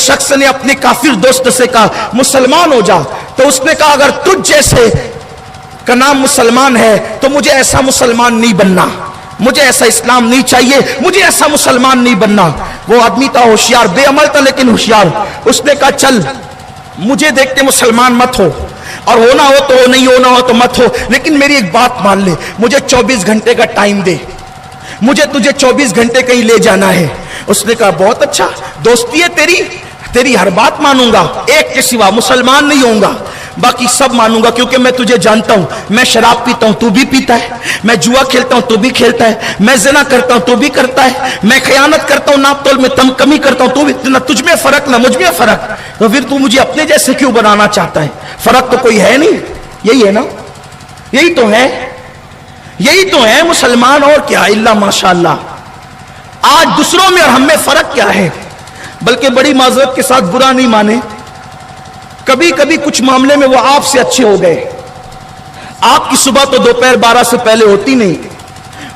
शख्स ने अपने काफिर दोस्त से कहा मुसलमान हो जा, तो उसने कहा अगर तुझ जैसे का नाम मुसलमान है तो मुझे ऐसा मुसलमान नहीं बनना, मुझे ऐसा इस्लाम नहीं चाहिए, मुझे ऐसा मुसलमान नहीं बनना। वो आदमी था होशियार, बेअमल था लेकिन होशियार। उसने कहा चल मुझे देखते मुसलमान मत हो, और होना हो तो नहीं, होना हो तो मत हो, लेकिन मेरी एक बात मान ले, मुझे 24 घंटे का टाइम दे, मुझे तुझे 24 घंटे कहीं ले जाना है। उसने कहा बहुत अच्छा, दोस्ती है तेरी हर बात मानूंगा, एक के सिवा मुसलमान नहीं होऊंगा, बाकी सब मानूंगा, क्योंकि मैं तुझे जानता हूं। मैं शराब पीता हूं तू भी पीता है, मैं जुआ खेलता हूं तू भी खेलता है, मैं ज़िना करता हूं तू भी करता है, मैं खयानत करता हूं, नाप तोल में कमी करता हूं तू भी, ना तुझ में फर्क ना मुझ में फर्क, तो फिर तू मुझे अपने जैसे क्यों बनाना चाहता है? फर्क तो कोई है नहीं, यही है ना, यही तो है, यही तो है मुसलमान, और क्या। इल्ला माशाअल्लाह आज दूसरों में और हम में फर्क क्या है? बल्कि बड़ी माजरत के साथ बुरा नहीं माने, कभी कभी कुछ मामले में वो आपसे अच्छे हो गए। आपकी सुबह तो दोपहर 12 से पहले होती नहीं,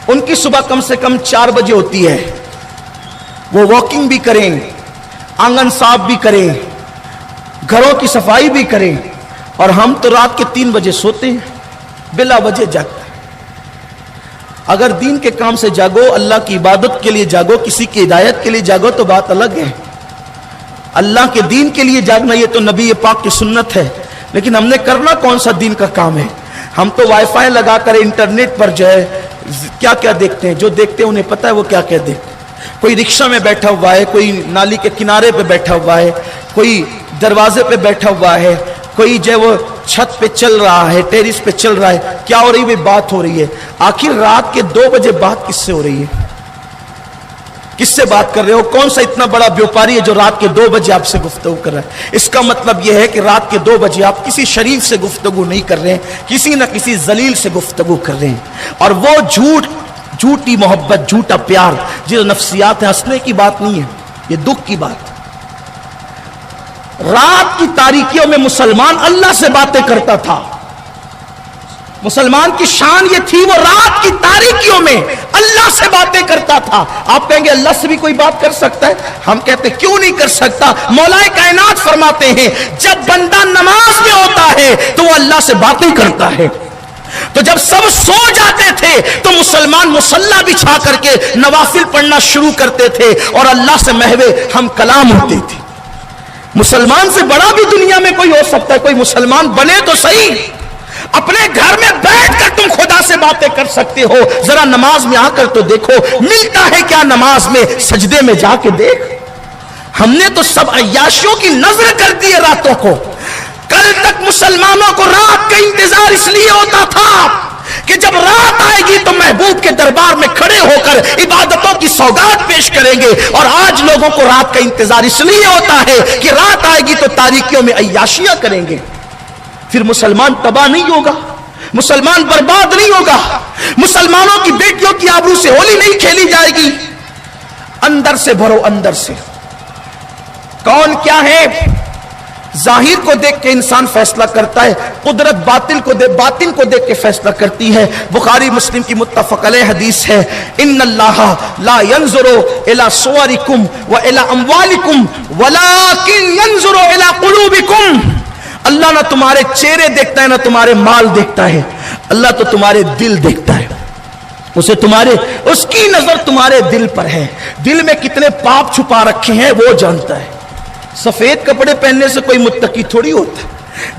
उनकी सुबह कम से कम 4 बजे होती है। वो वॉकिंग भी करें, आंगन साफ भी करें, घरों की सफाई भी करें, और हम तो रात के 3 बजे सोते हैं, बिला वजह जागते हैं। अगर दीन के काम से जागो, अल्लाह की इबादत के लिए जागो, किसी की हिदायत के लिए जागो तो बात अलग है। अल्लाह के दीन के लिए जागना ये तो नबी पाक की सुन्नत है, लेकिन हमने करना कौन सा दीन का काम है? हम तो वाईफाई लगाकर इंटरनेट पर जो है क्या क्या देखते हैं, जो देखते हैं उन्हें पता है वो क्या क्या देखते हैं। कोई रिक्शा में बैठा हुआ है, कोई नाली के किनारे पे बैठा हुआ है, कोई दरवाजे पे बैठा हुआ है, कोई जो वो छत पे चल रहा है, टेरिस पे चल रहा है। क्या हो रही है? बात हो रही है। आखिर रात के 2 बजे बात किससे हो रही है? किससे बात कर रहे हो? कौन सा इतना बड़ा व्यापारी है जो रात के 2 बजे आपसे गुफ्तगू कर रहा है? इसका मतलब यह है कि रात के 2 बजे आप किसी शरीफ से गुफ्तगू नहीं कर रहे हैं, किसी न किसी जलील से गुफ्तगू कर रहे हैं। और वो झूठी मोहब्बत, झूठा प्यार, जो नफ्सियात है, हंसने की बात नहीं है, ये दुख की बात। रात की तारीकियों में मुसलमान अल्लाह से बातें करता था। मुसलमान की शान ये थी, वो रात की तारीकियों में अल्लाह से बातें करता था। आप कहेंगे अल्लाह से भी कोई बात कर सकता है? हम कहते क्यों नहीं कर सकता? मौलाए कायनात फरमाते हैं जब बंदा नमाज में होता है तो वो अल्लाह से बातें करता है। तो जब सब सो जाते थे तो मुसलमान मुसल्ला बिछा करके नवाफिल पढ़ना शुरू करते थे और अल्लाह से महवे हम कलाम होते थे। मुसलमान से बड़ा भी दुनिया में कोई हो सकता है? कोई मुसलमान बने तो सही। अपने घर में बैठकर तुम खुदा से बातें कर सकते हो, जरा नमाज में आकर तो देखो मिलता है क्या नमाज में? सजदे में जाके देख। हमने तो सब अय्याशियों की नजर कर दी है रातों को। कल तक मुसलमानों को रात का इंतजार इसलिए होता था कि जब रात आएगी तो महबूब के दरबार में खड़े होकर इबादतों की सौगात पेश करेंगे, और आज लोगों को रात का इंतजार इसलिए होता है कि रात आएगी तो तारीकियों में अय्याशियां करेंगे। फिर मुसलमान तबाह नहीं होगा, मुसलमान बर्बाद नहीं होगा, मुसलमानों की बेटियों की आबरू से होली नहीं खेली जाएगी। अंदर से भरो, अंदर से। कौन क्या है? जाहिर को देख के इंसान फैसला करता है, कुदरत बातिन को देख के फैसला करती है। बुखारी मुस्लिम की मुत्तफक अलैह हदीस है, इन्नल्लाह ला यंजुरु इला सुवरिकुम व इला अमवालिकुम वलाकिन यंजुरु इला कुलूबिकुम। अल्लाह ना तुम्हारे चेहरे देखता है ना तुम्हारे माल देखता है, अल्लाह तो तुम्हारे दिल देखता है। उसकी नजर तुम्हारे दिल पर है। दिल में कितने पाप छुपा रखे हैं वो जानता है। सफेद कपड़े पहनने से कोई मुत्तकी थोड़ी होता है,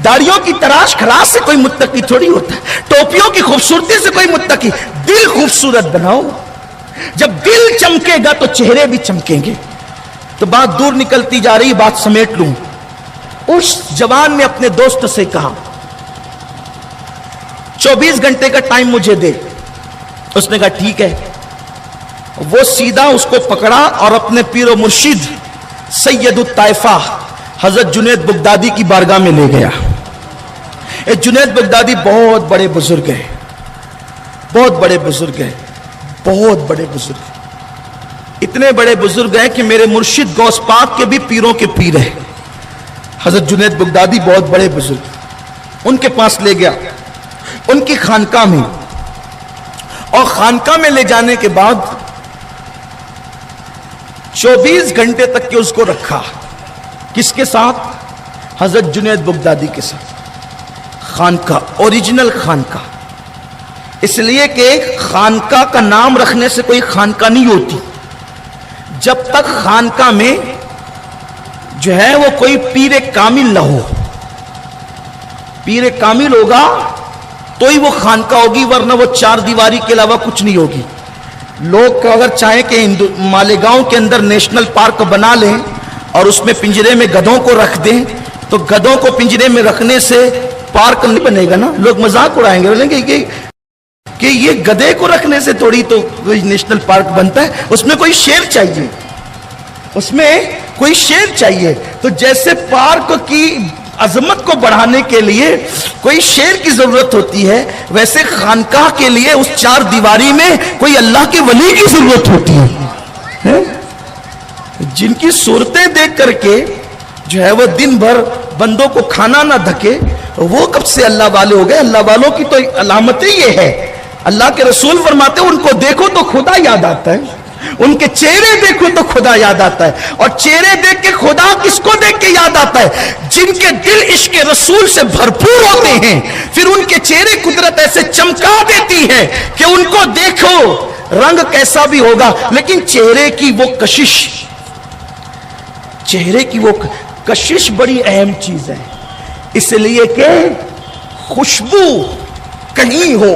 दाढ़ियों की तराश खराश से कोई मुत्तकी थोड़ी होता है, टोपियों की खूबसूरती से कोई मुत्तकी। दिल खूबसूरत बनाओ, जब दिल चमकेगा तो चेहरे भी चमकेंगे। तो बात दूर निकलती जा रही, बात समेट लूं। उस जवान ने अपने दोस्त से कहा 24 घंटे का टाइम मुझे दे। उसने कहा ठीक है। वो सीधा उसको पकड़ा और अपने पीरो मुर्शिद सैयदुत ताइफा हजरत जुनैद बगदादी की बारगाह में ले गया। ये जुनैद बगदादी बहुत बड़े बुजुर्ग हैं, बहुत बड़े बुजुर्ग हैं, बहुत बड़े बुजुर्ग। इतने बड़े बुजुर्ग हैं कि मेरे मुर्शिद गौस पाक के भी पीरों के पीर हैं। हजरत जुनैद बगदादी बहुत बड़े बुजुर्ग। उनके पास ले गया, उनकी खानकाह में, और खानकाह में ले जाने के बाद 24 घंटे तक के उसको रखा। کس کے ساتھ؟ حضرت جنید بغدادی کے ساتھ، خانقاہ، اوریجنل خانقاہ۔ اس لیے کہ خانقاہ کا نام رکھنے سے کوئی خانقاہ نہیں ہوتی جب تک خانقاہ میں جو ہے وہ کوئی پیر کامل نہ ہو۔ پیر کامل ہوگا تو ہی وہ خانقاہ ہوگی، ورنہ وہ چار دیواری کے علاوہ کچھ نہیں ہوگی۔ لوگ اگر چاہیں کہ مالیگاؤں کے اندر نیشنل پارک بنا لیں اور اس میں پنجرے میں گدھوں کو رکھ دیں تو گدھوں کو پنجرے میں رکھنے سے پارک نہیں بنے گا نا، لوگ مذاق اڑائیں گے، بولیں گے کہ یہ گدھے کو رکھنے سے تھوڑی تو کوئی نیشنل پارک بنتا ہے، اس میں کوئی شیر چاہیے، اس میں کوئی شیر چاہیے۔ تو جیسے پارک کی عظمت کو بڑھانے کے لیے کوئی شیر کی ضرورت ہوتی ہے، ویسے خانقاہ کے لیے اس چار دیواری میں کوئی اللہ کے ولی کی ضرورت ہوتی ہے، جن کی صورتیں دیکھ کر کے جو ہے وہ دن بھر بندوں کو کھانا نہ دھکے، وہ کب سے اللہ والے ہو گئے؟ اللہ والوں کی تو علامتیں یہ ہے، اللہ کے رسول فرماتے ہیں ان کو دیکھو تو خدا یاد آتا ہے، ان کے چہرے دیکھو تو خدا یاد آتا ہے، اور چہرے دیکھ کے خدا کس کو دیکھ کے یاد آتا ہے؟ جن کے دل عشق رسول سے بھرپور ہوتے ہیں، پھر ان کے چہرے قدرت ایسے چمکا دیتی ہے کہ ان کو دیکھو رنگ کیسا بھی ہوگا لیکن چہرے کی وہ کشش، چہرے کی وہ کشش بڑی اہم چیز ہے۔ اس لیے کہ خوشبو کہیں ہو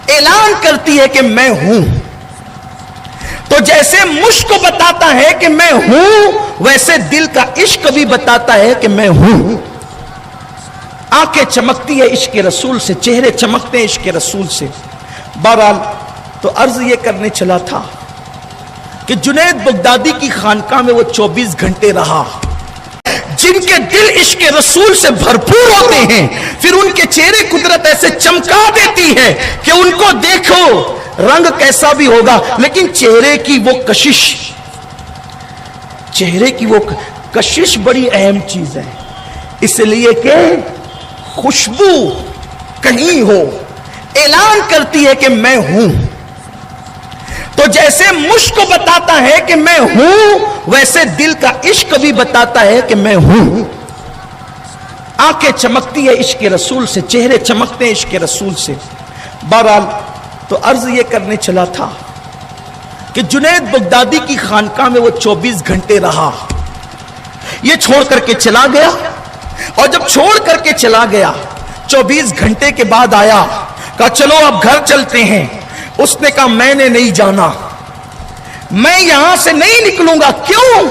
اعلان کرتی ہے کہ میں ہوں، تو جیسے مشک بتاتا ہے کہ میں ہوں، ویسے دل کا عشق بھی بتاتا ہے کہ میں ہوں۔ آنکھیں چمکتی ہے عشق رسول سے، چہرے چمکتے ہیں عشق رسول سے۔ بہرحال تو عرض یہ کرنے چلا تھا کہ جنید بغدادی کی خانقاہ میں وہ 24 گھنٹے رہا، جن کے دل عشق رسول سے بھرپور ہوتے ہیں، پھر ان کے چہرے قدرت ایسے چمکا دیتی ہے کہ ان کو دیکھو رنگ کیسا بھی ہوگا لیکن چہرے کی وہ کشش، چہرے کی وہ کشش بڑی اہم چیز ہے۔ اس لیے کہ خوشبو کہیں ہو اعلان کرتی ہے کہ میں ہوں، تو جیسے مشک بتاتا ہے کہ میں ہوں، ویسے دل کا عشق بھی بتاتا ہے کہ میں ہوں۔ آنکھیں چمکتی ہے عشق رسول سے، چہرے چمکتے ہیں عشق رسول سے۔ بہرحال تو عرض یہ کرنے چلا تھا کہ جنید بغدادی کی خانقاہ میں وہ 24 گھنٹے رہا، یہ چھوڑ کر کے چلا گیا، اور جب چھوڑ کر کے چلا گیا 24 گھنٹے کے بعد آیا، کہا چلو اب گھر چلتے ہیں۔ اس نے کہا میں نے نہیں جانا، میں یہاں سے نہیں نکلوں گا۔ کیوں؟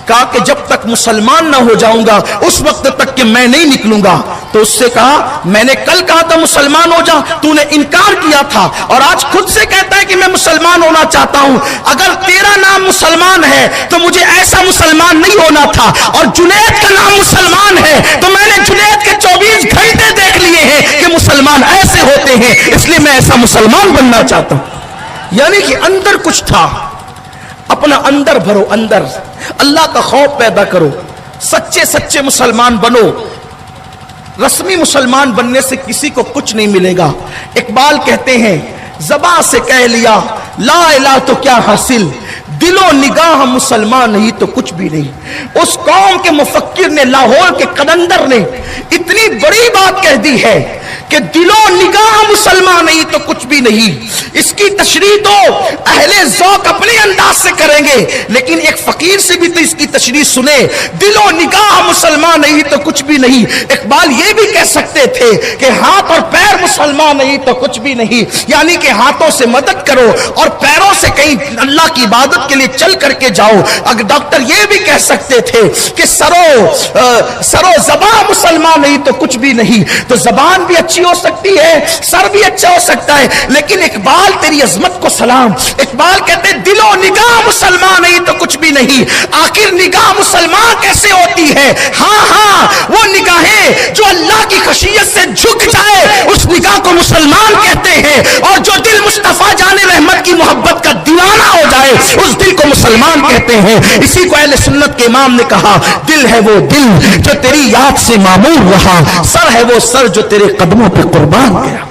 کہا کہ جب تک مسلمان نہ ہو جاؤں گا اس وقت تک کہ میں نہیں نکلوں گا۔ تو اس سے کہا میں نے کل کہا تھا مسلمان ہو جا، تو نے انکار کیا تھا، اور آج خود سے کہتا ہے کہ میں مسلمان ہونا چاہتا ہوں۔ اگر تیرا نام مسلمان ہے تو مجھے ایسا مسلمان نہیں ہونا تھا، اور جنید کا نام مسلمان ہے تو میں نے جنید کے 24 گھنٹے دیکھ لیے ہیں کہ مسلمان ایسے ہوتے ہیں، اس لیے میں ایسا مسلمان بننا چاہتا ہوں۔ یعنی کہ اندر کچھ تھا، اپنا اندر بھرو، اندر اللہ کا خوف پیدا کرو، سچے سچے مسلمان بنو۔ رسمی مسلمان بننے سے کسی کو کچھ نہیں ملے گا۔ اقبال کہتے ہیں زباں سے کہہ لیا لا الہ تو کیا حاصل، دل و نگاہ مسلمان نہیں تو کچھ بھی نہیں۔ اس قوم کے مفکر نے، لاہور کے قلندر نے اتنی بڑی بات کہہ دی ہے کہ دل و نگاہ مسلمان نہیں تو کچھ بھی نہیں۔ اس کی تشریح تو اہل ذوق اپنے انداز سے کریں گے، لیکن ایک فقیر سے بھی تو اس کی تشریح سنے۔ دل و نگاہ مسلمان نہیں تو کچھ بھی نہیں۔ اقبال یہ بھی کہہ سکتے تھے کہ ہاتھ اور پیر مسلمان نہیں تو کچھ بھی نہیں، یعنی کہ ہاتھوں سے مدد کرو اور پیروں سے کہیں اللہ کی عبادت کے لیے چل کر کے جاؤ۔ اگر ڈاکٹر یہ بھی کہہ سکتے تھے کہ سرو زبان مسلمان نہیں تو کچھ بھی نہیں، تو زبان بھی اچھی ہو سکتی ہے، سر بھی اچھا ہو سکتا ہے، لیکن اقبال تیری عظمت کو سلام۔ اقبال کہتے دل و نگاہ مسلمان نہیں تو کچھ بھی نہیں۔ آخر نگاہ مسلمان کیسے ہوتی ہے؟ ہاں وہ نگاہیں جو اللہ کی خشیت سے جھک جائے اس نگاہ کو مسلمان کہتے ہیں، اور جو دل مصطفیٰ جان رحمت کی محبت کا دیوانہ ہو جائے اس دل کو مسلمان کہتے ہیں۔ اسی کو اہل سنت کے امام نے کہا دل ہے وہ دل جو تیری یاد سے معمور رہا، سر ہے وہ سر جو تیرے قدموں پہ قربان گیا۔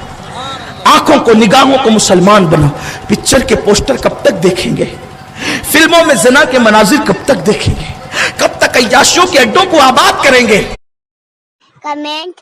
آنکھوں کو، نگاہوں کو مسلمان بنا۔ پکچر کے پوسٹر کب تک دیکھیں گے؟ فلموں میں زنا کے مناظر کب تک دیکھیں گے؟ کب تک عیاشیوں کے اڈوں کو آباد کریں گے. کمنٹ